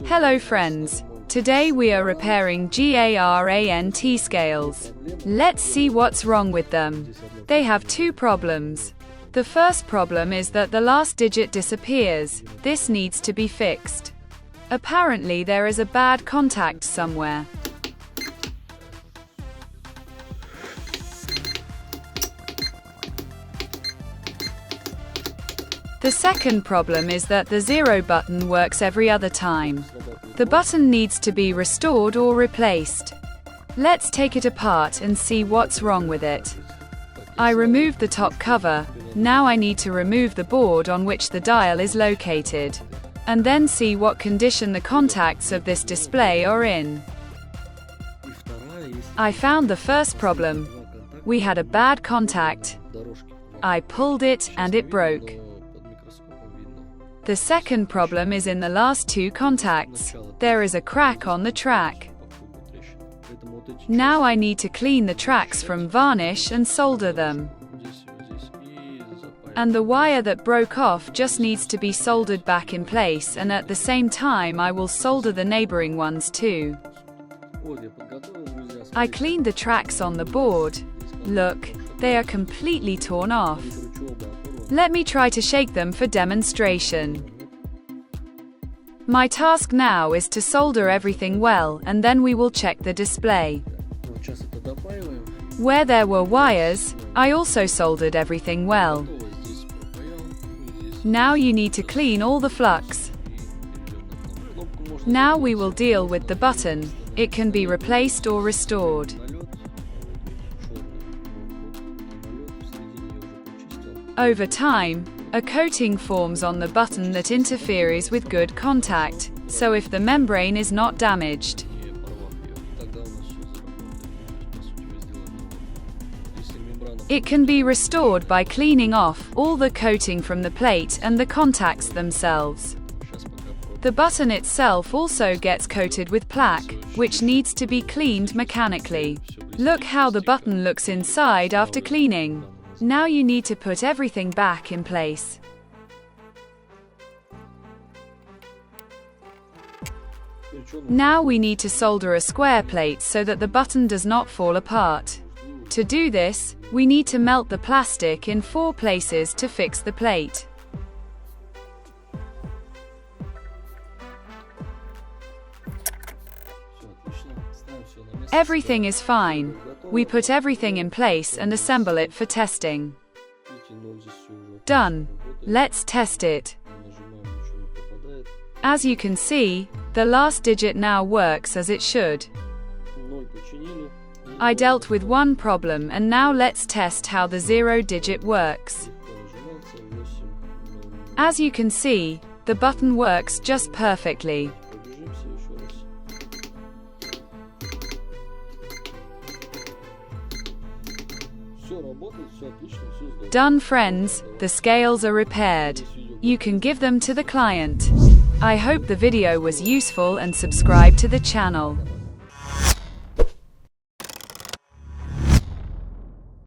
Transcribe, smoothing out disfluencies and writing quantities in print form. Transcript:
Hello friends, today we are repairing GARANT scales. Let's see what's wrong with them. They have two problems. The first problem is that the last digit disappears. This needs to be fixed. Apparently there is a bad contact somewhere. The second problem is that the 0 button works every other time. The button needs to be restored or replaced. Let's take it apart and see what's wrong with it. I removed the top cover. Now I need to remove the board on which the dial is located, and then see what condition the contacts of this display are in. I found the first problem. We had a bad contact. I pulled it and it broke. The second problem is in the last two contacts. There is a crack on the track. Now I need to clean the tracks from varnish and solder them. And the wire that broke off just needs to be soldered back in place, and at the same time I will solder the neighboring ones too. I cleaned the tracks on the board. Look, they are completely torn off. Let me try to shake them for demonstration. My task now is to solder everything well, and then we will check the display. Where there were wires, I also soldered everything well. Now you need to clean all the flux. Now we will deal with the button. It can be replaced or restored. Over time, a coating forms on the button that interferes with good contact, so if the membrane is not damaged. It can be restored by cleaning off all the coating from the plate and the contacts themselves. The button itself also gets coated with plaque, which needs to be cleaned mechanically. Look how the button looks inside after cleaning. Now you need to put everything back in place. Now we need to solder a square plate so that the button does not fall apart. To do this, we need to melt the plastic in 4 places to fix the plate. Everything is fine. We put everything in place and assemble it for testing. Done. Let's test it. As you can see, the last digit now works as it should. I dealt with one problem, and now let's test how the 0 digit works. As you can see, the button works just perfectly. Done friends, the scales are repaired. You can give them to the client. I hope the video was useful and subscribe to the channel.